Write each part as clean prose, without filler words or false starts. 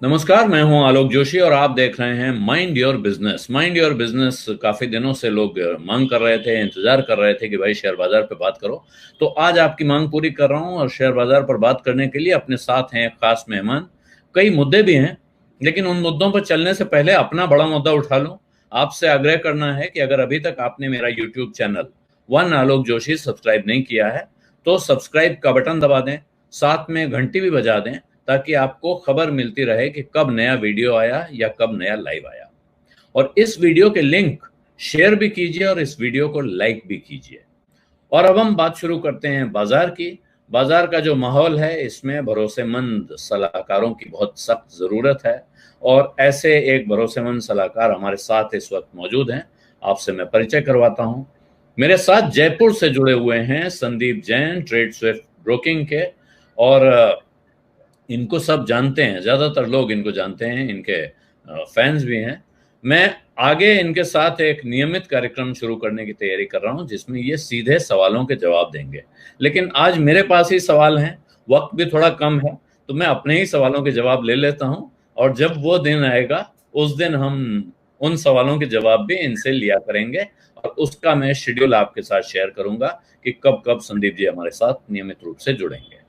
नमस्कार, मैं हूं आलोक जोशी और आप देख रहे हैं mind your business. Mind your business काफी दिनों से लोग मांग कर रहे थे, इंतजार कर रहे थे कि भाई शेयर बाजार पे बात करो। तो आज आपकी मांग पूरी कर रहा हूं और शेयर बाजार पर बात करने के लिए अपने साथ हैं एक खास मेहमान। कई मुद्दे भी हैं, लेकिन उन मुद्दों पर चलने से पहले अपना बड़ा मुद्दा उठा लूं। आपसे आग्रह करना है कि अगर अभी तक आपने मेरा YouTube channel one Alok Joshi subscribe नहीं किया है तो सब्सक्राइब का बटन दबा दें, साथ में घंटी भी बजा दें, ताकि आपको खबर मिलती रहे कि कब नया वीडियो आया या कब नया लाइव आया। और इस वीडियो के लिंक शेयर भी कीजिए और इस वीडियो को लाइक भी कीजिए। और अब हम बात शुरू करते हैं बाजार की। बाजार का जो माहौल है, इसमें भरोसेमंद सलाहकारों की बहुत सख्त जरूरत है और ऐसे एक भरोसेमंद सलाहकार हमारे साथ इस वक्त मौजूद हैं। आपसे मैं परिचय करवाता हूं। मेरे साथ जयपुर से जुड़े हुए हैं Sandeep Jain, trade Swift broking के। और इनको सब जानते हैं, ज्यादातर लोग इनको जानते हैं, इनके फैंस भी हैं। मैं आगे इनके साथ एक नियमित कार्यक्रम शुरू करने की तैयारी कर रहा हूं जिसमें ये सीधे सवालों के जवाब देंगे। लेकिन आज मेरे पास ही सवाल हैं, वक्त भी थोड़ा कम है, तो मैं अपने ही सवालों के जवाब ले लेता हूं। और जब वो दिन आएगा उस दिन हम उन सवालों के जवाब भी इनसे लिया करेंगे और उसका मैं शेड्यूल आपके साथ शेयर करूंगा कि कब कब संदीप जी हमारे साथ नियमित रूप से जुड़ेंगे।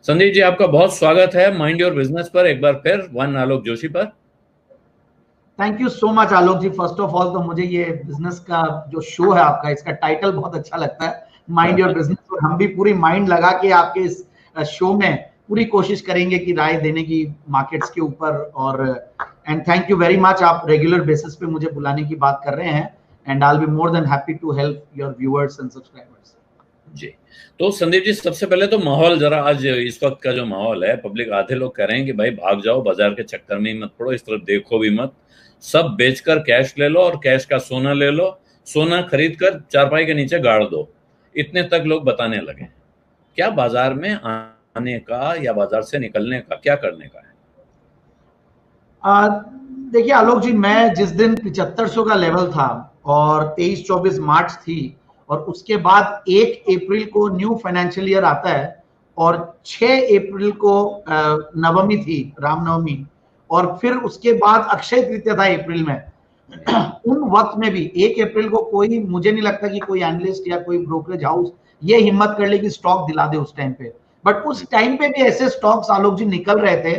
संदीप जी, आपका बहुत स्वागत है माइंड योर बिजनेस पर, एक बार फिर वन आलोक जोशी पर। Thank you so much Alok ji. First of all तो मुझे ये बिजनेस का जो शो है आपका, इसका टाइटल बहुत अच्छा लगता है, माइंड योर बिजनेस। और हम भी पूरी माइंड लगा के आपके इस शो में पूरी कोशिश करेंगे कि राय देने की मार्केट्स के ऊपर। और and thank you very much, आप रेगुलर बेसिस पे मुझे बुलाने की बात कर रहे हैं and I will be more than happy to help your viewers and subscribers. जी, तो संदीप जी, सबसे पहले तो माहौल जरा, आज इस वक्त का जो माहौल है, पब्लिक आधे लोग कह रहे हैं कि भाई भाग जाओ, बाजार के चक्कर में ही मत पड़ो, इस तरफ देखो भी मत, सब बेचकर कैश ले लो और कैश का सोना ले लो, सोना खरीद कर चारपाई के नीचे गाड़ दो, इतने तक लोग बताने लगे। क्या बाजार में आने का या बाजार से निकलने का, क्या करने का है? देखिए आलोक जी, मैं जिस दिन 7500 का लेवल था और 23-24 मार्च थी और उसके बाद 1 अप्रैल को न्यू फाइनेंशियल ईयर आता है और 6 अप्रैल को नवमी थी, रामनवमी, और फिर उसके बाद अक्षय तृतीया था अप्रैल में। उन वक्त में भी 1 अप्रैल को कोई, मुझे नहीं लगता कि कोई एनालिस्ट या कोई ब्रोकरेज हाउस ये हिम्मत कर ले कि स्टॉक दिला दे उस टाइम पे। बट उस टाइम पे भी ऐसे स्टॉक्स आलोक जी निकल रहे थे,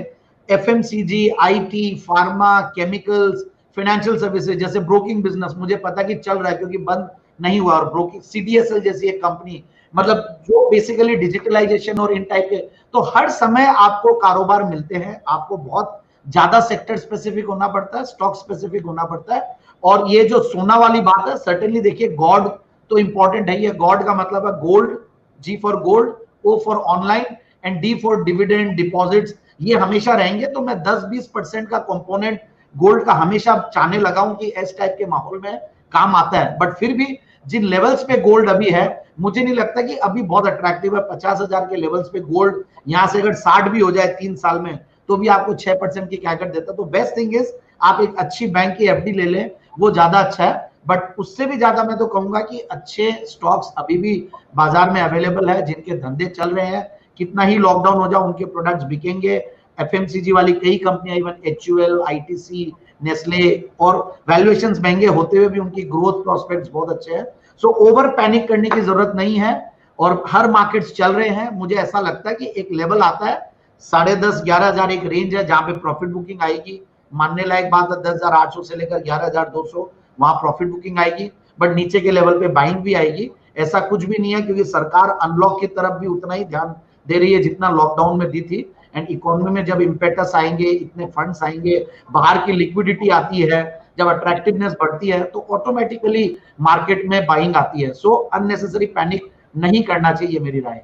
FMCG, IT, pharma, chemicals, financial services, जैसे ब्रोकिंग बिजनेस मुझे पता कि चल रहा है क्योंकि बंद नहीं हुआ। और ब्रोकिंग सीडीएसएल जैसी एक कंपनी, मतलब जो बेसिकली डिजिटलाइजेशन और इन टाइप के, तो हर समय आपको कारोबार मिलते हैं। आपको बहुत ज्यादा सेक्टर स्पेसिफिक होना पड़ता है, स्टॉक स्पेसिफिक होना पड़ता है। और ये जो सोना वाली बात है, सर्टेनली देखिए, गॉड तो इंपॉर्टेंट है। ये गॉड का मतलब है gold, G for gold, O for online and D for dividend deposits, ये हमेशा रहेंगे। तो मैं 10-20% का कंपोनेंट गोल्ड का हमेशा चाहने लगा हूं कि इस टाइप के माहौल में काम आता है। बट फिर भी जिन लेवल्स पे गोल्ड अभी है, मुझे नहीं लगता कि अभी बहुत अट्रैक्टिव है। 50,000 के लेवल्स पे गोल्ड यहां से अगर 60 भी हो जाए 3 साल में, तो भी आपको 6% की कैकर देता। तो बेस्ट थिंग इज आप एक अच्छी बैंक की एफडी ले लें, वो ज्यादा अच्छा है। बट उससे भी ज्यादा मैं तो कहूंगा कि अच्छे स्टॉक्स अभी भी बाजार में अवेलेबल है, जिनके धंधे चल रहे हैं। कितना ही लॉकडाउन हो जाए, उनके प्रोडक्ट्स बिकेंगे। एफएमसीजी वाली कई कंपनियां, इवन एचयूएल, आईटीसी, नेस्ले, और वैल्यूएशंस महंगे होते हुए भी उनकी ग्रोथ प्रोस्पेक्ट्स बहुत अच्छे हैं। सो ओवर पैनिक करने की जरूरत नहीं है और हर मार्केट्स चल रहे हैं। मुझे ऐसा लगता है कि एक लेवल आता है 10,500-11,000, एक रेंज है जहां पे प्रॉफिट बुकिंग आएगी। मानने लायक बात है, 10,800 से लेकर 11,200 वहां प्रॉफिट बुकिंग आएगी। बट नीचे के लेवल पे बाइंग भी आएगी। ऐसा कुछ भी नहीं है, क्योंकि सरकार अनलॉक की तरफ भी उतना ही ध्यान दे रही है जितना लॉकडाउन में दी थी। एंड इकोनॉमी में जब इम्पेटस आएंगे, इतने फंड्स आएंगे, बाहर की लिक्विडिटी आती है, जब अट्रैक्टिवनेस बढ़ती है, तो ऑटोमेटिकली मार्केट में बाइंग आती है। सो अननेसेसरी पैनिक नहीं करना चाहिए, मेरी राय।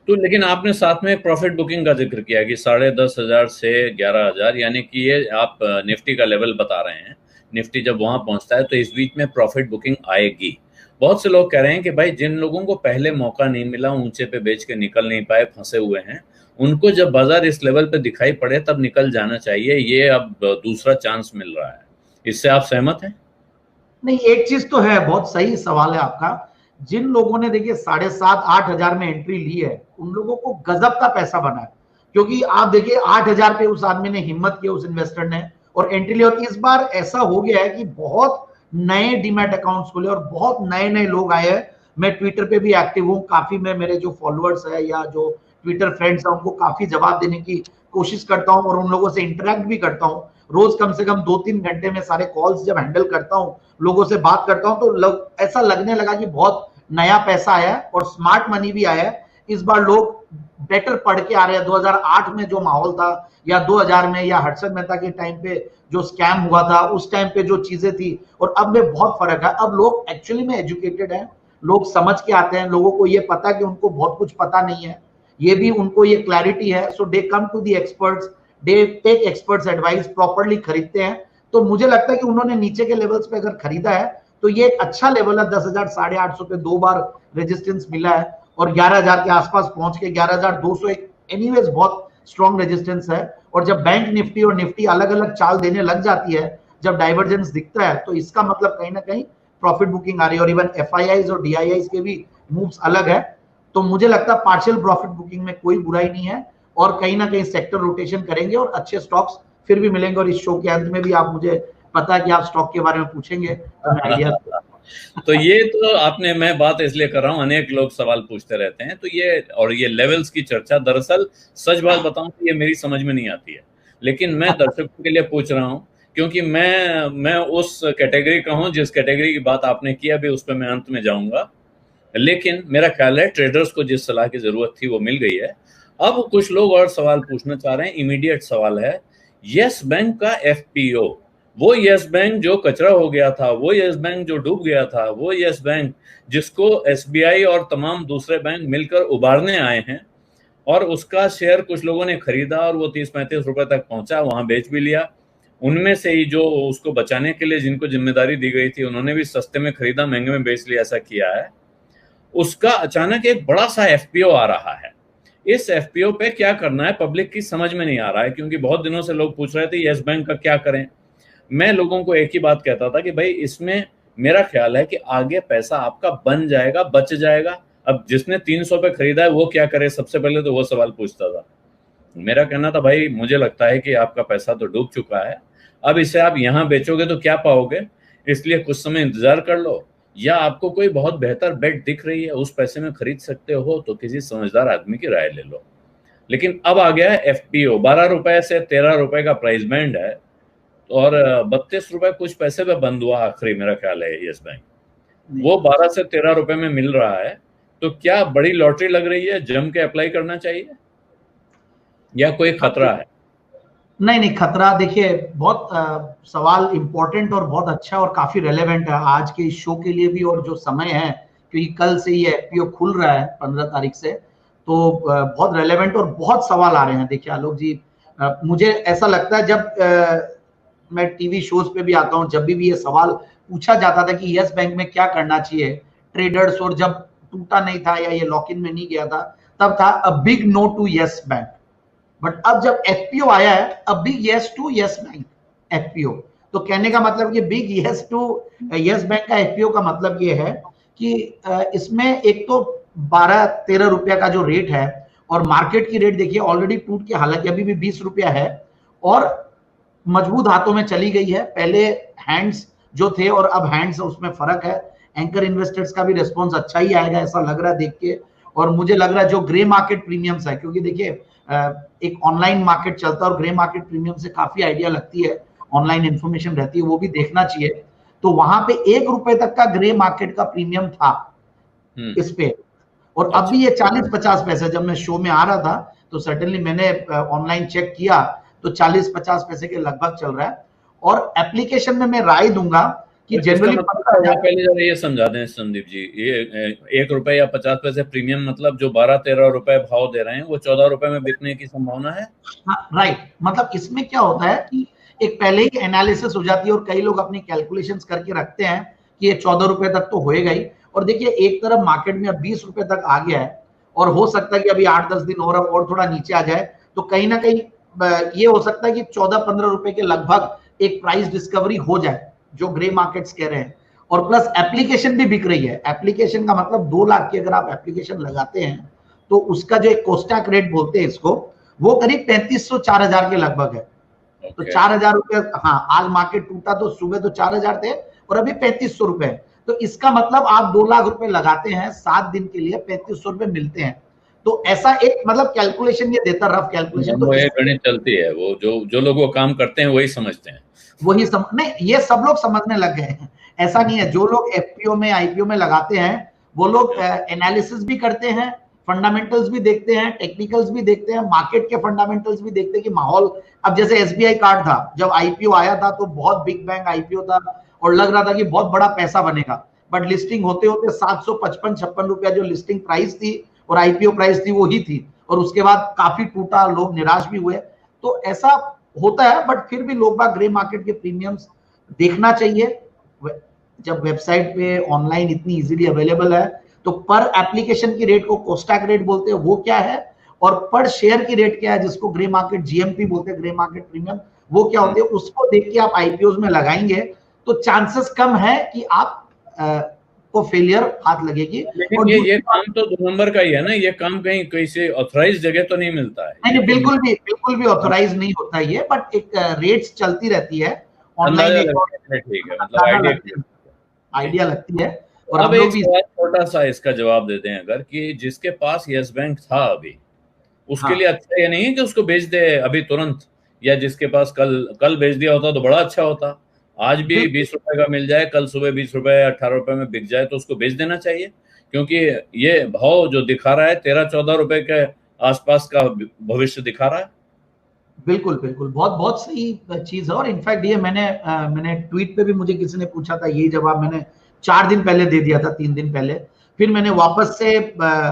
तो लेकिन आपने साथ में प्रॉफिट बुकिंग का जिक्र किया कि 10,500 से 11,000, यानी कि ये आप निफ्टी का लेवल बता रहे हैं। निफ्टी जब वहां पहुंचता है तो इस बीच में प्रॉफिट बुकिंग आएगी। बहुत से लोग कह रहे हैं कि भाई जिन लोगों को पहले मौका नहीं मिला, ऊंचे पे बेच के निकल नहीं पाए, फंसे हुए हैं, उनको जब बाजार इस लेवल पे दिखाई पड़े तब निकल जाना चाहिए। ये अब दूसरा चांस मिल रहा है। इससे आप सहमत हैं? नहीं, एक चीज तो है, बहुत सही सवाल है आपका। जिन लोगों ने देखिए 7,500-8,000 में एंट्री ली है, उन लोगों को गजब का पैसा बना है। क्योंकि आप देखिए 8,000 पे उस आदमी ने हिम्मत की, उस इन्वेस्टर ने, और एंट्री ली। और इस बार ऐसा हो गया है कि बहुत नए डीमैट अकाउंट्स खुले और बहुत नए नए लोग आए हैं। मैं ट्विटर पे भी एक्टिव हूँ काफी, मैं मेरे जो फॉलोअर्स है या जो ट्विटर फ्रेंड्स है उनको काफी जवाब देने की कोशिश करता हूँ और उन लोगों से इंटरेक्ट भी करता हूँ। रोज कम से कम 2-3 घंटे में सारे कॉल्स जब हैंडल करता हूँ, लोगों से बात करता हूँ, तो ऐसा लगने लगा कि बहुत नया पैसा आया है और स्मार्ट मनी भी आया है। इस बार लोग बेटर पढ़ के आ रहे हैं। 2008 में जो माहौल था या 2000 में या हर्षद मेहता के टाइम पे जो स्कैम हुआ था, उस टाइम पे जो चीजें थी और अब में बहुत फर्क है। अब लोग एक्चुअली में एजुकेटेड हैं, लोग समझ के आते हैं, लोगों को ये पता कि उनको बहुत कुछ पता नहीं है, ये भी उनको ये क्लैरिटी है। So they come to the experts, they take experts advice, properly खरीदते हैं। तो मुझे लगता है कि उन्होंने नीचे के लेवल्स पे अगर खरीदा है तो ये एक अच्छा लेवल है। 10,000 850 पे 2 बार रेजिस्टेंस मिला है और 11,000 के आसपास पहुंच के 11,200 एक एनीवेज बहुत स्ट्रॉन्ग रेजिस्टेंस है। और जब बैंक निफ्टी और निफ्टी अलग अलग चाल देने लग जाती है, जब डाइवर्जेंस दिखता है, तो इसका मतलब कहीं ना कहीं प्रॉफिट बुकिंग आ रही है। और इवन एफआईआईज और डीआईआईज के भी मूव्स अलग है। तो मुझे लगता है पार्शियल प्रॉफिट बुकिंग में कोई बुराई नहीं है और कहीं ना कहीं सेक्टर रोटेशन करेंगे और अच्छे स्टॉक्स फिर भी मिलेंगे। और इस शो के अंत में भी आप, मुझे पता है कि आप स्टॉक के बारे में पूछेंगे तो मैं आइडिया तो ये तो आपने, मैं बात इसलिए कर रहा हूँ, अनेक लोग सवाल पूछते रहते हैं, तो ये और ये लेवल्स की चर्चा, दरअसल सच बात बताऊं तो ये मेरी समझ में नहीं आती है, लेकिन मैं दर्शकों के लिए पूछ रहा हूँ क्योंकि मैं उस कैटेगरी का हूँ जिस कैटेगरी की बात आपने की, अभी उस पर मैं अंत में जाऊंगा। लेकिन मेरा ख्याल है ट्रेडर्स को जिस सलाह की जरूरत थी वो मिल गई है। अब कुछ लोग और सवाल पूछना चाह रहे हैं। इमीडिएट सवाल है, यस बैंक का एफपीओ, वो यस बैंक जो कचरा हो गया था, वो यस बैंक जो डूब गया था, वो यस बैंक जिसको एसबीआई और तमाम दूसरे बैंक मिलकर उबारने आए हैं, और उसका शेयर कुछ लोगों ने खरीदा और वो 30-35 रुपए तक पहुंचा, वहां बेच भी लिया। उनमें से ही जो उसको बचाने के लिए जिनको जिम्मेदारी दी गई थी उन्होंने भी सस्ते में खरीदा, महंगे में बेच लिया, ऐसा किया है। उसका अचानक एक बड़ा सा एफपीओ आ रहा है। इस एफपीओ पे क्या करना है पब्लिक की समझ में नहीं आ रहा है, क्योंकि बहुत दिनों से लोग पूछ रहे थे यस बैंक का क्या करें। मैं लोगों को एक ही बात कहता था कि भाई इसमें मेरा ख्याल है कि आगे पैसा आपका बन जाएगा, बच जाएगा। अब जिसने 300 पे खरीदा है वो क्या करे, सबसे पहले तो वो सवाल पूछता था। मेरा कहना था भाई मुझे लगता है कि आपका पैसा तो डूब चुका है, अब इसे आप यहां बेचोगे तो क्या पाओगे, इसलिए कुछ समय इंतजार कर लो, या आपको कोई बहुत बेहतर बेट दिख रही है उस पैसे में खरीद सकते हो तो किसी समझदार आदमी की राय ले लो। लेकिन अब आ गया है एफपीओ, 12 रुपए से 13 रुपए का प्राइस बैंड है और 32 रुपए कुछ पैसे पे बंद हुआ आखिरी, मेरा ख्याल है यस बैंक। वो 12 से 13 रुपए में मिल रहा है, तो क्या बड़ी लॉटरी लग रही है, जम के अप्लाई करना चाहिए या कोई खतरा है? नहीं नहीं, खतरा देखिए बहुत सवाल इंपॉर्टेंट और बहुत अच्छा और काफी रेलेवेंट है आज के इस शो के लिए भी, और जो समय है क्योंकि कल से ये एफपीओ खुल रहा है 15 तारीख से, तो बहुत रेलेवेंट और बहुत सवाल आ रहे हैं। देखिए आलोक जी, मुझे ऐसा लगता है जब मैं टीवी शोज पे भी आता हूँ, जब भी ये सवाल पूछा जाता था कि यस बैंक में क्या करना चाहिए ट्रेडर्स, और जब टूटा नहीं था या ये लॉक इन में नहीं गया था, तब था a big no to Yes Bank. But अब जब एफपीओ आया है, a big yes to Yes Bank FPO, तो कहने का मतलब कि big yes to Yes Bank का एफपीओ का मतलब ये है कि इसमें एक तो 12-13 रुपया का जो रेट है, और मार्केट की रेट देखिए ऑलरेडी टूट के, हालांकि अभी भी 20 रुपया है और मजबूत हाथों में चली गई है। पहले हैंड्स जो थे और अब हैंड्स, उसमें फर्क है। एंकर इन्वेस्टर्स का भी रिस्पॉन्स अच्छा ही आएगा ऐसा लग रहा है देख के। और मुझे लग रहा है जो ग्रे मार्केट प्रीमियम्स है, क्योंकि देखिए एक ऑनलाइन मार्केट चलता है और ग्रे मार्केट प्रीमियम से काफी आइडिया लगती है, ऑनलाइन इंफॉर्मेशन रहती है, वो भी देखना चाहिए। तो वहां पे 1 रुपए तक का ग्रे मार्केट का प्रीमियम था इस पे, और अब भी ये 40-50 पैसे, जब मैं शो में आ रहा था तो सर्टेनली मैंने ऑनलाइन चेक किया तो 40-50 पैसे के लगभग चल रहा है। और एप्लीकेशन में मैं राय दूंगा कि जनरली पहले जरा ये समझा दें संदीप जी, ये 1 रुपए या 50 पैसे प्रीमियम मतलब जो 12-13 रुपए भाव दे रहे हैं वो 14 रुपए में बिकने की संभावना है? हाँ राइट, मतलब इसमें क्या होता है कि एक पहले ही एनालिसिस हो जाती है और कई लोग अपनी कैलकुलेशंस करके रखते हैं कि ये 14 रुपए तक तो होएगा ही। और देखिए एक तरफ मार्केट में अब 20 रुपए तक आ गया है और हो सकता है कि अभी 8-10 दिन और थोड़ा नीचे आ जाए, तो कहीं ना कहीं ये हो सकता है कि 14-15 रुपए के लगभग एक प्राइस डिस्कवरी हो जाए, जो ग्रे मार्केट्स कह रहे हैं। और प्लस एप्लीकेशन भी बिक रही है। एप्लीकेशन का मतलब 2 लाख की अगर आप एप्लीकेशन लगाते हैं तो उसका जो एक कोस्टैक रेट बोलते हैं इसको, वो करीब 3500-4000 के लगभग है। तो 4000 रुपए, हाँ आज मार्केट टूटा तो सुबह तो 4000 थे और अभी 3500 रुपए। तो इसका मतलब आप 2 लाख रुपए लगाते हैं 7 दिन के लिए, 3500 रुपए मिलते हैं। तो ऐसा एक मतलब कैलकुलेशन ये देता, रफ कैलकुलेशन। तो ये गणित चलती है, वो जो लोग वो काम करते हैं वही समझते हैं, वही नहीं, ये सब लोग समझने लग गए हैं। ऐसा नहीं है, जो लोग एफपीओ में आईपीओ में लगाते हैं वो लोग एनालिसिस भी करते हैं, फंडामेंटल्स भी देखते हैं, टेक्निकल्स भी देखते हैं, मार्केट के फंडामेंटल्स भी देखते हैं कि माहौल। अब जैसे एसबीआई कार्ड था, जब आईपीओ आया था तो बहुत बिग बैंग आईपीओ था और लग रहा था कि बहुत बड़ा पैसा बनेगा, बट लिस्टिंग होते होते 755-56 रुपया जो लिस्टिंग प्राइस थी और आईपीओ प्राइस थी वो ही थी, और उसके बाद काफी टूटा, लोग निराश भी हुए। तो ऐसा होता है, बट फिर भी लोग बाग ग्रे मार्केट के प्रीमियम्स देखना चाहिए। जब वेबसाइट पे ऑनलाइन इतनी इजीली अवेलेबल है तो पर एप्लीकेशन की रेट को कोस्टैक रेट बोलते हैं, वो क्या है, और पर शेयर की रेट क्या है जिसको ग्रे मार्केट जीएमपी बोलते हैं, ग्रे मार्केट प्रीमियम, वो क्या होते हैं, उसको देख के आप आईपीओ में लगाएंगे तो चांसेस कम है कि आप को फेलियर हाथ लगेगी। लेकिन ये काम तो 2 नंबर का ही है ना, ये काम कहीं किसी ऑथराइज जगह तो नहीं मिलता है। नहीं, बिल्कुल भी ऑथराइज नहीं होता ये, बट एक रेट्स चलती रहती है ऑनलाइन, ठीक है, मतलब आइडिया लगती है। और अब एक छोटा सा इसका जवाब देते हैं, अगर कि जिसके पास यस बैंक था अभी, उसके लिए अच्छा ये नहीं है कि उसको बेच दे अभी तुरंत, या जिसके पास कल बेच दिया होता तो बड़ा अच्छा होता। आज भी 20 रुपए का मिल जाए, कल सुबह 20 रुपए 18 रुपए में बिक जाए तो उसको बेच देना चाहिए, क्योंकि ये भाव जो दिखा रहा है 13-14 रुपए के आसपास का भविष्य दिखा रहा है। बिल्कुल बहुत सही चीज है। और इनफैक्ट ये मैंने ट्वीट पे भी मुझे किसी ने पूछा था, यही जवाब मैंने 4 दिन पहले दे दिया था, 3 दिन पहले। फिर मैंने वापस से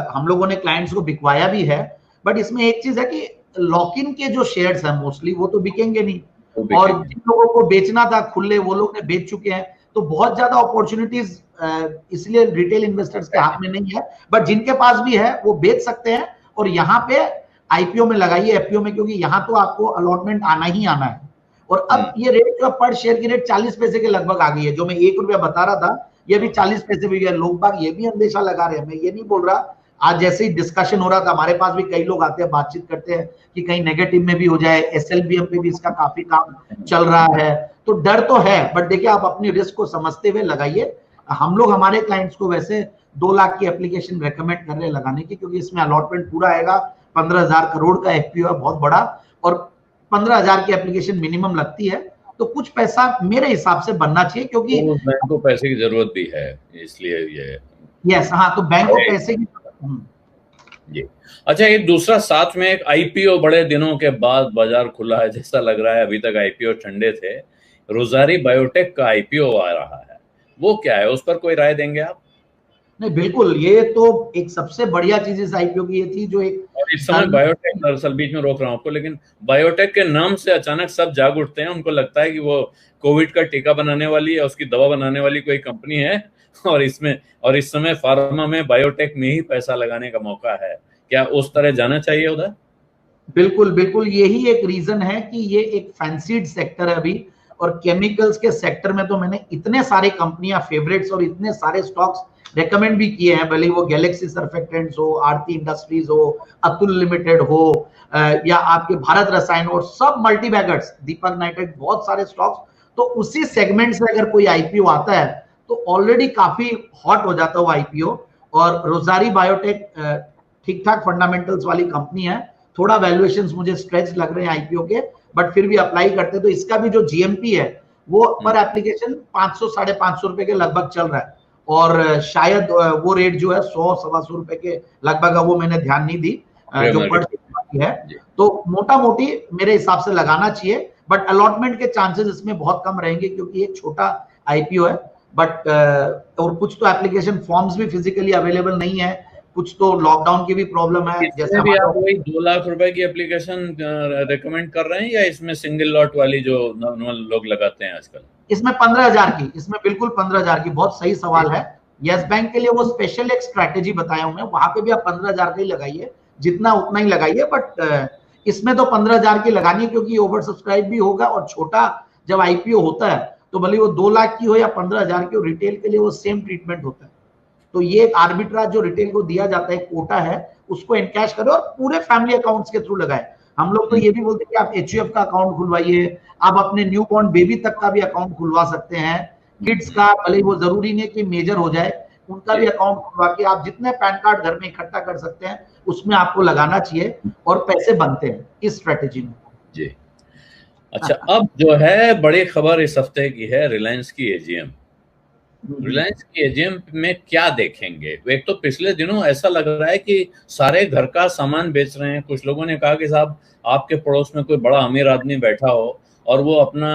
हम लोगों ने क्लाइंट्स को बिकवाया भी है, बट इसमें एक चीज है कि लॉक इन के जो शेयर्स हैं मोस्टली वो तो बिकेंगे नहीं, और जिन लोगों को बेचना था खुले वो लोग ने बेच चुके हैं। तो बहुत ज्यादा अपॉर्चुनिटीज इसलिए रिटेल इन्वेस्टर्स के हाथ में नहीं है, बट जिनके पास भी है वो बेच सकते हैं और यहाँ पे आईपीओ में लगाइए, एफपीओ में, क्योंकि यहाँ तो आपको अलॉटमेंट आना ही आना है। और अब ये रेट जो पर शेयर की रेट 40 पैसे के लगभग आ गई है, जो मैं 1 रुपया बता रहा था ये भी 40 पैसे भी गया। लोग बाग ये भी अंदेशा लगा रहे हैं, मैं ये नहीं बोल रहा। आज जैसे ही डिस्कशन हो रहा था, हमारे पास भी कई लोग आते हैं, बातचीत करते हैं कि कहीं नेगेटिव में भी हो जाए, एसएलबीएम पे भी इसका काफी काम चल रहा है, तो डर तो है। बट देखिए, आप अपनी रिस्क को समझते हुए लगाइए। हम लोग हमारे क्लाइंट्स को वैसे 2 लाख की एप्लीकेशन रेकमेंड कर रहे हैं लगाने की, क्योंकि इसमें अलॉटमेंट पूरा आएगा। 15,000 करोड़ का एफपीओ है, बहुत बड़ा, और 15,000 की एप्लीकेशन मिनिमम लगती है, तो कुछ पैसा मेरे हिसाब से बनना चाहिए, क्योंकि बैंक को पैसे की जरूरत भी है, इसलिए ये यस, हाँ, तो बैंक को पैसे की जी। अच्छा, एक दूसरा साथ में एक आईपीओ बड़े दिनों के बाद बाजार खुला है जैसा लग रहा है, अभी तक आईपीओ ठंडे थे। रोजारी बायोटेक का आईपीओ आ रहा है, वो क्या है, उस पर कोई राय देंगे आप? नहीं, बिल्कुल, ये तो एक सबसे बढ़िया चीज इस आईपीओ की ये थी जो एक, और इस समय बायोटेक, दरअसल बीच में रोक रहा हूं आपको, लेकिन बायोटेक के नाम से अचानक सब जाग उठते हैं, उनको लगता है कि वो कोविड का टीका बनाने वाली या उसकी दवा बनाने वाली कोई कंपनी है, और इस समय फार्मा में बायोटेक में ही पैसा लगाने का मौका है। क्या उस तरह जाना चाहिए उधर? बिल्कुल यही एक रीजन है कि ये एक फैंसीड सेक्टर है अभी, और केमिकल्स के सेक्टर में तो मैंने इतने सारे कंपनियां फेवरेट्स और इतने सारे स्टॉक्स रेकमेंड भी किए हैं, भले वो गैलेक्सी सर्फेक्टेंट्स हो, आरती इंडस्ट्रीज हो, अतुल लिमिटेड हो, या आपके भारत रसायन और सब मल्टीबैगर्स, दीपक नाइट्रेट, बहुत सारे स्टॉक्स। तो उसी सेगमेंट से अगर कोई आईपीओ आता है तो ऑलरेडी काफी हॉट हो जाता है वो आईपीओ। और रोजारी बायोटेक ठीक ठाक फंडामेंटल्स वाली कंपनी है, थोड़ा वैल्यूएशंस मुझे स्ट्रेच लग रहे हैं आईपीओ के, बट फिर भी अप्लाई करते, तो इसका भी जो जीएमपी है वो पर एप्लीकेशन 500-550 रुपए के लगभग चल रहा है, और शायद वो रेट जो है 100-125 रुपए के लगभग है, वो मैंने ध्यान नहीं दी जो पर है। तो मोटा मोटी मेरे हिसाब से लगाना चाहिए, बट अलॉटमेंट के चांसेस इसमें बहुत कम रहेंगे, क्योंकि एक छोटा आईपीओ है। बट और कुछ तो एप्लीकेशन फॉर्म्स भी फिजिकली अवेलेबल नहीं है, कुछ तो लॉकडाउन की भी प्रॉब्लम है। जैसे भी आप वही 2 लाख रुपए की एप्लीकेशन रेकमेंड कर रहे हैं, या इसमें सिंगल लॉट वाली जो नॉर्मल लोग लगाते हैं आजकल? इसमें 15,000 की, इसमें बिल्कुल 15,000 की। बहुत सही सवाल है। यस बैंक के लिए वो स्पेशल एक स्ट्रैटेजी बताया हूं मैं, वहां पे भी आप 15,000 का ही लगाइए, जितना उतना ही लगाइए, बट इसमें तो 15,000 की लगानी है, क्योंकि ओवर सब्सक्राइब भी होगा, और छोटा जब आईपीओ होता है तो भले वो 2 लाख की हो या 15,000 की हो, रिटेल के लिए वो सेम ट्रीटमेंट होता है। तो ये एक आर्बिट्राज जो रिटेल को दिया जाता है, कोटा है, उसको एनकैश करो और पूरे फैमिली अकाउंट्स के थ्रू लगाए। हम लोग तो ये भी बोलते हैं कि आप HUF का अकाउंट खुलवाइए, आप अपने न्यू बॉर्न बेबी तक का भी अकाउंट खुलवा सकते हैं, किड्स का, भले वो जरूरी नहीं है कि मेजर हो जाए, उनका भी अकाउंट खुलवा के आप जितने पैन कार्ड घर में इकट्ठा कर सकते हैं उसमें आपको लगाना चाहिए, और पैसे बनते हैं इस स्ट्रेटेजी में जी। अच्छा, अब जो है बड़ी खबर इस हफ्ते की है रिलायंस की एजीएम। रिलायंस की एजीएम में क्या देखेंगे? एक तो पिछले दिनों ऐसा लग रहा है कि सारे घर का सामान बेच रहे हैं। कुछ लोगों ने कहा कि साहब आपके पड़ोस में कोई बड़ा अमीर आदमी बैठा हो और वो अपना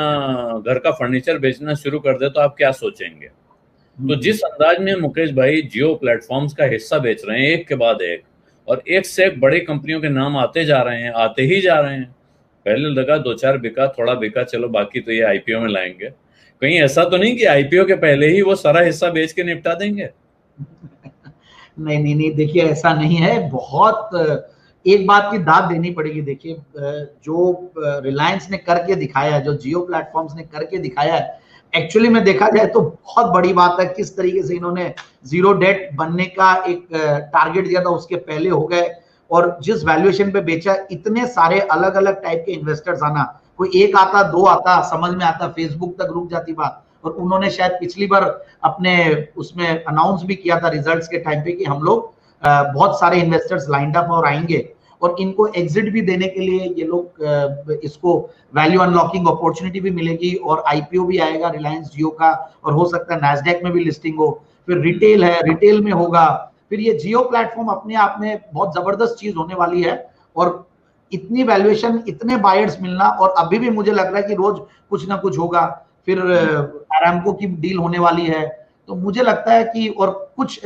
घर का फर्नीचर बेचना शुरू कर दे तो आप क्या सोचेंगे? तो जिस अंदाज में मुकेश भाई जियो प्लेटफॉर्म्स का हिस्सा बेच रहे हैं एक के बाद एक, और एक से एक बड़ी कंपनियों के नाम आते जा रहे हैं, आते ही जा रहे हैं। पहले लगा 2-4 बिका, थोड़ा बिका, चलो बाकी तो ये आईपीओ में लाएंगे। कहीं ऐसा तो नहीं कि आईपीओ के पहले ही वो सारा हिस्सा बेच के निपटा देंगे? नहीं नहीं नहीं, देखिए ऐसा नहीं है। बहुत एक बात की दाद देनी पड़ेगी। देखिए जो रिलायंस ने करके दिखाया है, जो जियो प्लेटफॉर्म्स ने करके दिखाया है, एक्चुअली में देखा जाए तो बहुत बड़ी बात है। किस तरीके से इन्होंने जीरो डेट बनने का एक टारगेट दिया था उसके पहले हो गए, और जिस वैल्यूएशन पे बेचा, इतने सारे अलग अलग टाइप के इन्वेस्टर्स आना, कोई एक आता, दो आता, समझ में आता, फेसबुक तक रुक जाती बात। और उन्होंने शायद पिछली बार अपने उसमें अनाउंस भी किया था रिजल्ट्स के टाइम पे कि हम लोग बहुत सारे इन्वेस्टर्स लाइंड अप और आएंगे, और इनको एग्जिट भी देने के लिए ये लोग इसको वैल्यू अनलॉकिंग अपॉर्चुनिटी भी मिलेगी, और आईपीओ भी आएगा रिलायंस जियो का, और हो सकता है नैस्डैक में भी लिस्टिंग हो। फिर रिटेल है, रिटेल में होगा। फिर ये जियो प्लेटफॉर्म अपने आप में बहुत जबरदस्त चीज होने वाली है, और इतनी वैल्यूएशन, इतने बायर्स मिलना, और अभी भी मुझे लग रहा है कि रोज कुछ ना कुछ होगा। फिर अरामको की डील होने वाली है, तो मुझे लगता है कि, और कुछ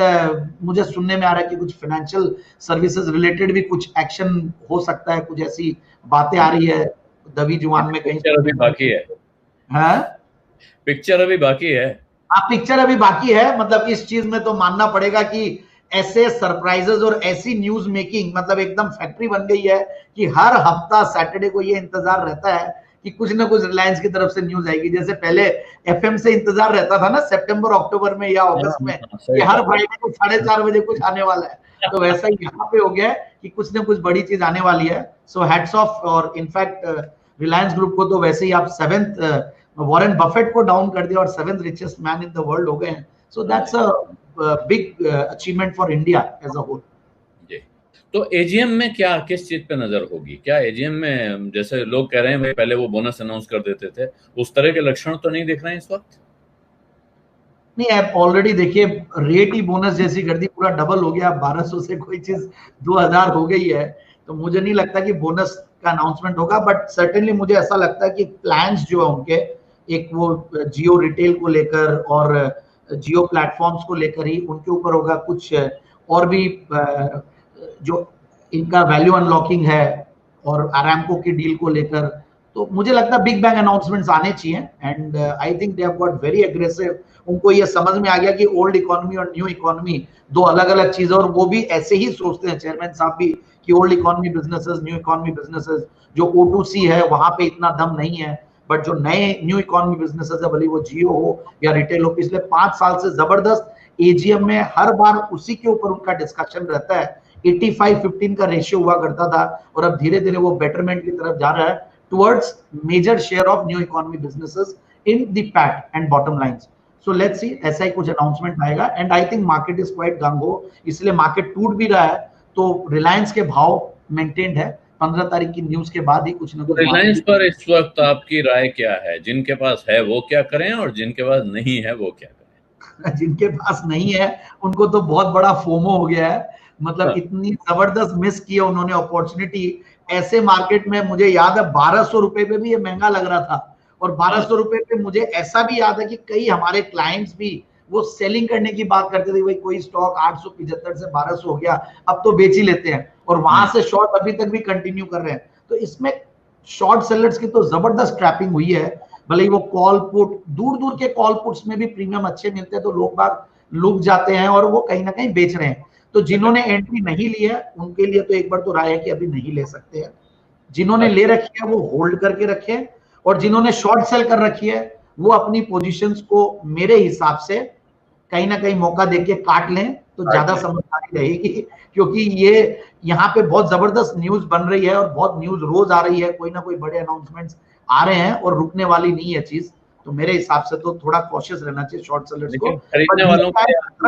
मुझे सुनने में आ रहा है कि कुछ फाइनेंशियल सर्विसेज रिलेटेड भी कुछ एक्शन हो सकता है, कुछ ऐसी बातें आ रही है दबी जुबान में कहीं। पिक्चर अभी बाकी है। हाँ, पिक्चर अभी बाकी है। हाँ, पिक्चर अभी बाकी है। मतलब इस चीज में तो मानना पड़ेगा कि ऐसे सरप्राइजेस और ऐसी न्यूज मेकिंग, मतलब एकदम फैक्ट्री बन गई है कि हर हफ्ता सैटरडे को ये इंतजार रहता है कि कुछ ना कुछ रिलायंस की तरफ से न्यूज आएगी। जैसे पहले एफएम से इंतजार रहता था ना, सितंबर अक्टूबर में या अगस्त में, कि हर फ्राइडे को 4:30 बजे कुछ आने वाला है, तो वैसा ही यहाँ पे हो गया है कि कुछ ना कुछ बड़ी चीज आने वाली है। So hats off. और इनफैक्ट रिलायंस ग्रुप को तो वैसे ही आप 7th वॉरेन बफेट को डाउन कर दिया और 7th richest man in the world हो गए हैं। So that's a big achievement for India as a whole. तो एजीएम में क्या, किस चीज पे नजर होगी? क्या एजीएम में, जैसे लोग कह रहे हैं भाई पहले वो बोनस अनाउंस कर देते थे, उस तरह के लक्षण तो नहीं दिख रहे हैं इस वक्त? नहीं, आप ऑलरेडी देखिए रेट ही बोनस जैसी कर दी, पूरा डबल हो गया। 1200 से कोई चीज 2000 हो गई है, तो मुझे नहीं लगता कि बोनस का अनाउंसमेंट होगा। बट सर्टेनली मुझे ऐसा लगता है कि प्लान्स जो है उनके, एक वो जियो रिटेल को लेकर और जियो प्लेटफॉर्म्स को लेकर ही उनके ऊपर होगा। कुछ और भी जो इनका वैल्यू अनलॉकिंग है और अरामको की डील को लेकर, तो मुझे लगता है बिग बैंग अनाउंसमेंट्स आने चाहिए। And I think they have got very aggressive. उनको ये समझ में आ गया कि ओल्ड इकोनॉमी और न्यू इकोनॉमी दो अलग अलग चीजें, और वो भी ऐसे ही सोचते हैं चेयरमैन साहब भी कि old economy businesses, new economy businesses, जो O2C है वहां पे इतना दम नहीं है, बट जो नए न्यू इकोनॉमी बिजनेसेस है, भले वो जियो हो या रिटेल हो, पिछले 5 साल से जबरदस्त एजीएम में हर बार उसी के ऊपर उनका डिस्कशन रहता है। 85-15 का रेशियो हुआ करता था, और अब धीरे धीरे वो बेटरमेंट की तरफ जा रहा है towards major share of new economy businesses in the PAT and bottom lines. So let's see, ऐसा ही कुछ अनाउंसमेंट आएगा। And I think market is quite gung ho, इसलिए मार्केट टूट भी रहा है। तो रिलायंस के भाव मेंटेन्ड है, 15 तारीख की न्यूज के बाद ही कुछ ना कुछ। रिलायंस पर इस वक्त आपकी राय क्या है? जिनके पास है वो क्या करें, और जिनके पास नहीं है वो क्या करें? जिनके पास नहीं है उनको तो बहुत बड़ा फोमो हो गया है। मतलब इतनी जबरदस्त मिस की है उन्होंने अपॉर्चुनिटी। ऐसे मार्केट में मुझे याद है 1200 रुपए पे भी ये महंगा लग रहा था, और 1200 रुपए पे मुझे ऐसा भी याद है कि कई हमारे क्लाइंट्स भी वो सेलिंग करने की बात करते थे, भाई कोई स्टॉक 875 से 1200 हो गया, अब तो बेच ही लेते हैं, और वहां से शॉर्ट अभी तक भी कंटिन्यू कर रहे हैं। तो इसमें शॉर्ट सेलर्स की तो जबरदस्त ट्रैपिंग हुई है। भले ही वो कॉल पुट, दूर दूर के कॉल पुट्स में भी प्रीमियम अच्छे मिलते हैं, तो लोग बाग लुक जाते हैं और वो कहीं ना कहीं बेच रहे हैं। तो जिन्होंने एंट्री नहीं ली है उनके लिए तो एक बार तो राय है कि अभी नहीं ले सकते हैं। जिन्होंने ले रखी है वो होल्ड करके रखें, और जिन्होंने शॉर्ट सेल कर रखी है वो अपनी पोजीशंस को मेरे हिसाब से कहीं ना कहीं मौका देके काट लें, तो ज्यादा समझदारी रहेगी, क्योंकि ये यहाँ पे बहुत जबरदस्त न्यूज बन रही है और बहुत न्यूज रोज आ रही है, कोई ना कोई बड़े अनाउंसमेंट्स आ रहे हैं और रुकने वाली नहीं है चीज। तो मेरे हिसाब से तो थोड़ा कॉशियस रहना चाहिए शॉर्ट सेलर्स को। खरीदने वालों को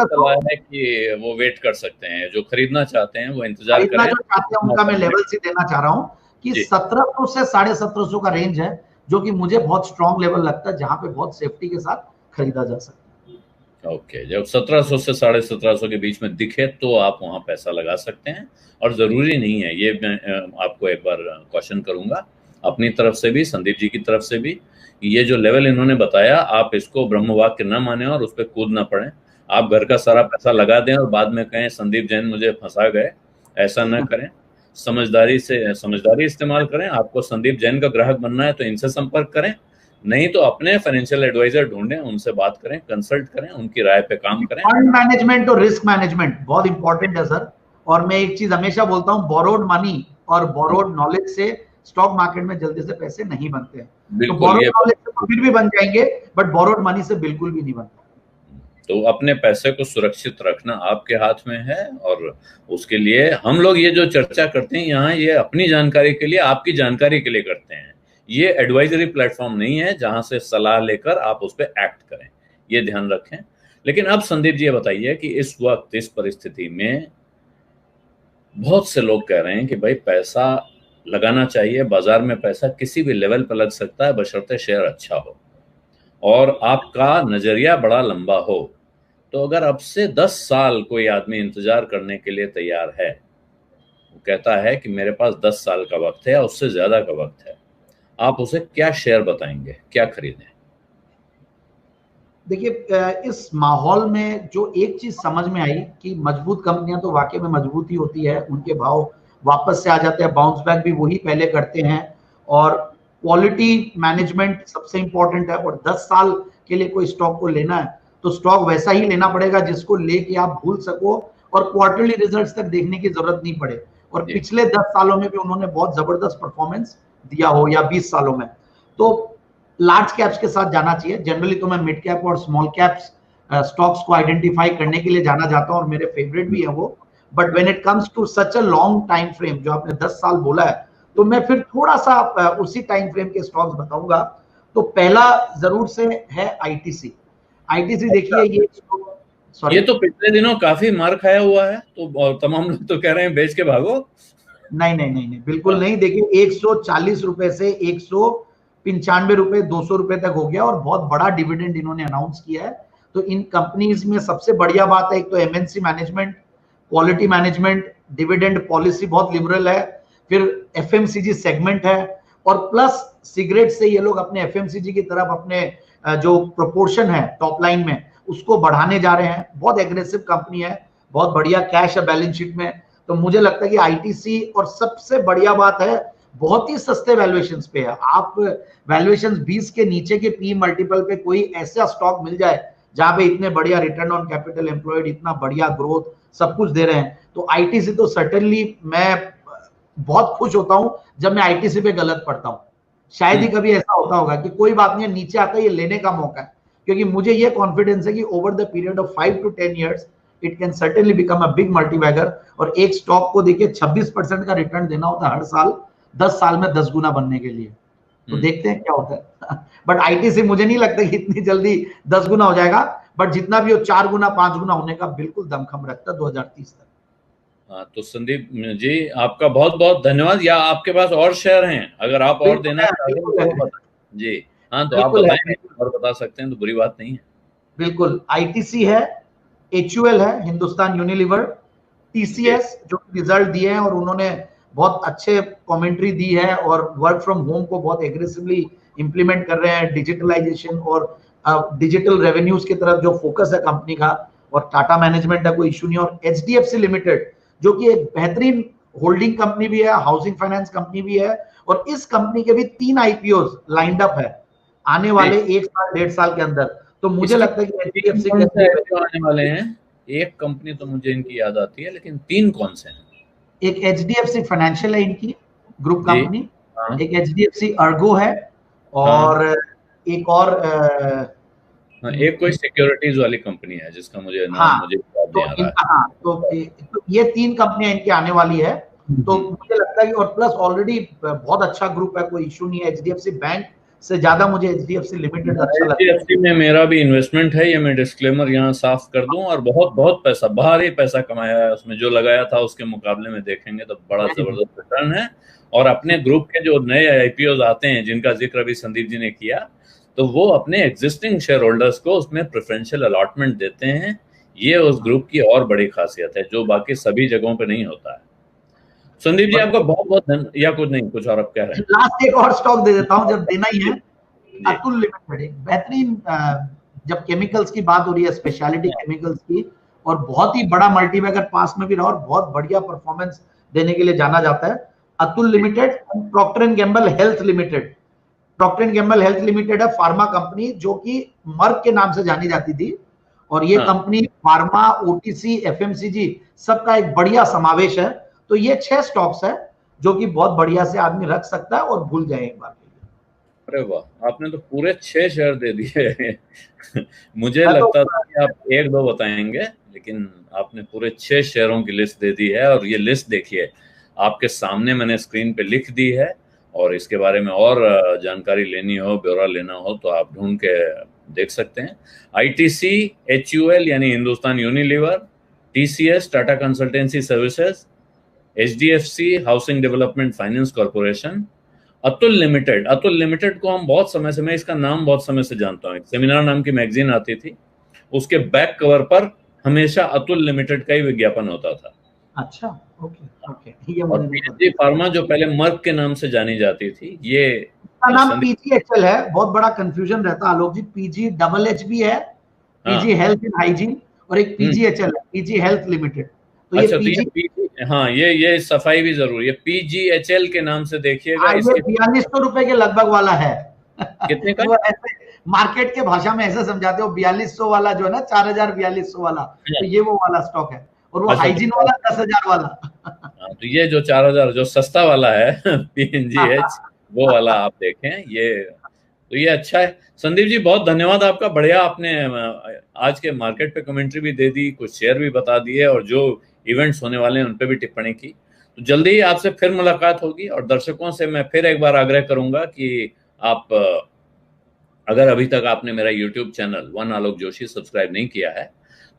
सलाह है कि वो वेट कर सकते हैं, जो खरीदना चाहते हैं वो इंतजार करें। जो चाहते हैं उनका मैं लेवल से देना चाह रहा हूँ कि 1700 से 1750 का रेंज है, जो कि मुझे बहुत स्ट्रॉन्ग लेवल लगता है, जहां पे बहुत सेफ्टी के साथ खरीदा जा सकता है। ओके, जब 1700 से 1750 के बीच में दिखे तो आप वहां पैसा लगा सकते हैं, और जरूरी नहीं है, ये मैं आपको एक बार क्वेश्चन करूंगा अपनी तरफ से भी, संदीप जी की तरफ से भी, ये जो लेवल इन्होंने बताया आप इसको ब्रह्म वाक्य न माने और उस पर कूद ना पड़े। आप घर का सारा पैसा लगा दें और बाद में कहें संदीप जैन मुझे फंसा गए, ऐसा न करें। समझदारी इस्तेमाल करें। आपको संदीप जैन का ग्राहक बनना है तो इनसे संपर्क करें, नहीं तो अपने फाइनेंशियल एडवाइजर ढूंढें, उनसे बात करें, कंसल्ट करें, उनकी राय पे काम करें। फंड मैनेजमेंट और रिस्क मैनेजमेंट बहुत इंपॉर्टेंट है सर। और मैं एक चीज हमेशा बोलता हूँ, बोरोड मनी और बोरोड नॉलेज से स्टॉक मार्केट में जल्दी से पैसे नहीं बनते हैं। तो बोरोड नॉलेज से तो फिर भी बन जाएंगे, बट बोरोड मनी से बिल्कुल भी नहीं बनते। तो अपने पैसे को सुरक्षित रखना आपके हाथ में है, और उसके लिए हम लोग ये जो चर्चा करते हैं यहाँ, ये अपनी जानकारी के लिए, आपकी जानकारी के लिए करते हैं। ये एडवाइजरी प्लेटफॉर्म नहीं है जहां से सलाह लेकर आप उस पर एक्ट करें, ये ध्यान रखें। लेकिन अब संदीप जी ये बताइए कि इस वक्त इस परिस्थिति में बहुत से लोग कह रहे हैं कि भाई पैसा लगाना चाहिए, बाजार में पैसा किसी भी लेवल पर लग सकता है बशर्ते शेयर अच्छा हो और आपका नजरिया बड़ा लंबा हो। तो अगर अब से 10 साल कोई आदमी इंतजार करने के लिए तैयार है, वो कहता है कि मेरे पास 10 साल का वक्त है या उससे ज्यादा का वक्त है, आप उसे क्या शेयर बताएंगे, क्या खरीदें? देखिए, इस माहौल में जो एक चीज समझ में आई कि मजबूत कंपनियां तो वाकई में मजबूत ही होती है, उनके भाव वापस से आ जाते हैं, बाउंस बैक भी वही पहले करते हैं, और क्वालिटी मैनेजमेंट सबसे इंपॉर्टेंट है। और 10 साल के लिए कोई स्टॉक को लेना है तो स्टॉक वैसा ही लेना पड़ेगा जिसको लेके आप भूल सको और क्वार्टरली रिजल्ट्स तक देखने की जरूरत नहीं पड़े। और पिछले 10 सालों में भी उन्होंने बहुत जबरदस्त परफॉर्मेंस दिया हो, या 20 सालों में, तो लार्ज कैप्स के साथ जाना चाहिए। जनरली तो मैं मिड कैप और स्मॉल कैप्स स्टॉक्स को आइडेंटिफाई करने के लिए जाना चाहता हूं और मेरे फेवरेट भी है वो। But when it comes to such a long time frame, जो आपने 10 साल बोला है, तो मैं फिर थोड़ा सा उसी टाइम फ्रेम के स्टॉक्स बताऊंगा। तो पहला जरूर से है आईटीसी। आईटीसी देखिए, ये तो पिछले दिनों काफी मार खाया हुआ है, तो तमाम लोग तो कह रहे हैं बेच के भागो। नहीं नहीं नहीं नहीं, बिल्कुल नहीं। देखिए 140 रुपए से 195 रुपए, 200 रुपए तक हो गया और बहुत बड़ा डिविडेंड इन्होंने अनाउंस किया है। तो इन कंपनीज में सबसे बढ़िया बात है, एक तो MNC management, quality management, dividend policy बहुत लिबरल है, फिर एफएमसीजी सेगमेंट है, और प्लस सिगरेट से ये लोग अपने एफएमसीजी की तरफ अपने जो प्रोपोर्शन है टॉप लाइन में उसको बढ़ाने जा रहे हैं। बहुत एग्रेसिव कंपनी है, बहुत बढ़िया कैश है बैलेंस शीट में। तो मुझे लगता है कि आईटीसी, और सबसे बढ़िया बात है बहुत ही सस्ते वैल्यूएशंस पे है। आप वैल्यूएशंस 20 के नीचे के पी मल्टीपल पे कोई ऐसा स्टॉक मिल जाए जहां पे इतने बढ़िया रिटर्न ऑन कैपिटल एम्प्लॉयड, इतना बढ़िया ग्रोथ, सब कुछ दे रहे हैं, तो आईटीसी तो सर्टेनली मैं बहुत खुश होता हूं जब मैं आईटीसी पे गलत पड़ता हूं। शायद ही कभी ऐसा होता होगा कि कोई बात नहीं है, नीचे आता है, ये लेने का मौका है, क्योंकि मुझे ये कॉन्फिडेंस है कि over the period of 5 to 10 years it can certainly become a big multibagger. और एक स्टॉक को देखिए 26% का रिटर्न देना होता है हर साल, 10 साल में 10 गुना बनने के लिए। तो देखते हैं क्या होता है। बट आईटीसी मुझे नहीं लगता कि इतनी जल्दी 10 गुना हो जाएगा, बट जितना भी हो 4 गुना 5 गुना होने का बिल्कुल दमखम रखता है 2030 तक। तो संदीप जी आपका बहुत बहुत धन्यवाद। या आपके पास और शेयर हैं, अगर आप और देना चाहते हैं तो जी हाँ, तो आप बताएं और बता सकते हैं तो बुरी बात नहीं है। बिल्कुल, आईटीसी है, एचयूएल है, हिंदुस्तान यूनिलीवर, टीसीएस जो रिजल्ट दिए हैं और उन्होंने बहुत अच्छे कमेंट्री दी है और वर्क फ्रॉम होम को बहुत एग्रेसिवली इंप्लीमेंट कर रहे हैं, डिजिटलाइजेशन और डिजिटल रेवेन्यूज की तरफ जो फोकस है कंपनी का, और टाटा मैनेजमेंट है, कोई इशू नहीं। और एचडीएफसी लिमिटेड जो कि एक बेहतरीन होल्डिंग कंपनी भी है, हाउसिंग फाइनेंस कंपनी भी है, और इस कंपनी के भी 3 आईपीओ लाइंड अप है आने वाले 1 साल 1.5 साल के अंदर। तो मुझे लगता है कि एचडीएफसी के आने वाले हैं। एक कंपनी तो मुझे इनकी याद आती है, लेकिन 3 कौन से हैं? एक एचडीएफसी फाइनेंशियल है इनकी ग्रुप कंपनी, एक एचडीएफसी अर्गो है, और एक और हाँ, एक कोई सिक्योरिटीज वाली कंपनी है जिसका मुझे नाम मुझे याद तो नहीं आ रहा है। इनका तो ये 3 कंपनियां इनकी आने वाली है। तो मुझे लगता है कि और प्लस ऑलरेडी बहुत अच्छा ग्रुप है, कोई इशू नहीं है। एचडीएफसी बैंक से ज्यादा मुझे एचडीएफसी लिमिटेड अच्छा लगता है। एचडीएफसी में मेरा भी इन्वेस्टमेंट है, ये मैं डिस्क्लेमर यहाँ साफ कर दूं, और बहुत बहुत पैसा, भारी पैसा कमाया है उसमें। जो लगाया था उसके मुकाबले में देखेंगे तो बड़ा जबरदस्त रिटर्न है। और अपने ग्रुप के जो नए आईपीओ आते हैं जिनका जिक्र अभी संदीप जी ने किया, तो वो अपने एग्जिस्टिंग शेयर होल्डर्स को उसमें प्रेफरेंशियल अलॉटमेंट देते हैं। ये उस ग्रुप की और बड़ी खासियत है जो बाकी सभी जगहों पे नहीं होता है। संदीप जी आपका बहुत बहुत धन्यवाद। या कुछ नहीं, कुछ और आप कह रहे हैं? लास्ट एक और स्टॉक दे देता हूं, जब देना ही है। अतुल लिमिटेड एक बेहतरीन, जब केमिकल्स की बात हो रही है, स्पेशलिटी केमिकल्स की, और बहुत ही बड़ा मल्टीबैगर पास में भी रहा और बहुत बढ़िया परफॉर्मेंस देने के लिए जाना जाता है। Atul limited, Procter and Gamble health limited. Procter and Gamble health limited है फार्मा कंपनी जो कि मर्क के नाम से जानी जाती थी, और ये कंपनी फार्मा, ओटीसी, एफएमसीजी सबका एक बढ़िया समावेश है। तो ये 6 स्टॉक्स है जो कि बहुत बढ़िया से आदमी रख सकता है और भूल जाए एक बार। अरे वाह, आपने तो पूरे 6 शेयर दे दिए। मुझे लगता था कि आप 1-2 बताएंगे, लेकिन आपने पूरे 6 शेयरों की लिस्ट दे दी है। और ये लिस्ट देखिए, आपके सामने मैंने स्क्रीन पे लिख दी है। और इसके बारे में और जानकारी लेनी हो, ब्यौरा लेना हो, तो आप ढूंढ के देख सकते हैं। आईटीसी, एचयूएल यानी Hindustan Unilever, TCS Tata consultancy services, HDFC housing development finance corporation, Atul limited. Atul limited को हम बहुत समय से, मैं इसका नाम बहुत समय से जानता हूँ। एक सेमिनार नाम की मैगजीन आती थी, उसके बैक कवर पर हमेशा अतुल लिमिटेड का ही विज्ञापन होता था। अच्छा, ओके। ये और पीएनजी फार्मा जो पहले मर्क के नाम से जानी जाती थी, ये इसका नाम पीजीएचएल है। बहुत बड़ा कंफ्यूजन रहता है आलोक जी, पीजी डबल एच भी है, पीजी हेल्थ एंड हाइजीन, और एक पीजीएचएल है, पीजी हेल्थ लिमिटेड। तो अच्छा, ये पीजी, हाँ, ये सफाई भी जरूरी है। पीजीएचएल के नाम से देखिएगा। ये 4200 रुपए के लगभग वाला है। कितने का? वो ऐसे मार्केट के भाषा में ऐसे समझाते हो, 4200 वाला जो है ना, 4000-4200 वाला, तो ये वो वाला स्टॉक है। और वो हाइजीन वाला 10,000 वाला। तो ये जो 4000 जो सस्ता वाला है पीएनजीएच, वो वाला आप देखें। तो ये अच्छा है। संदीप जी बहुत धन्यवाद आपका, बढ़िया। आपने आज के मार्केट पे कमेंट्री भी दे दी, कुछ शेयर भी बता दिए, और जो इवेंट्स होने वाले हैं उन पे भी टिप्पणी की। तो जल्दी ही आपसे फिर मुलाकात होगी। और दर्शकों से मैं फिर एक बार आग्रह करूंगा कि आप, अगर अभी तक आपने मेरा YouTube channel one Alok Joshi subscribe नहीं किया है,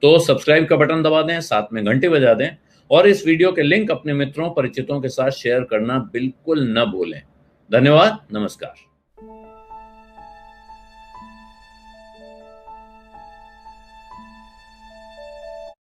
तो सब्सक्राइब का बटन दबा दें, साथ में घंटी बजा दें, और इस वीडियो के लिंक अपने मित्रों परिचितों के साथ शेयर करना बिल्कुल न भूलें। धन्यवाद, नमस्कार।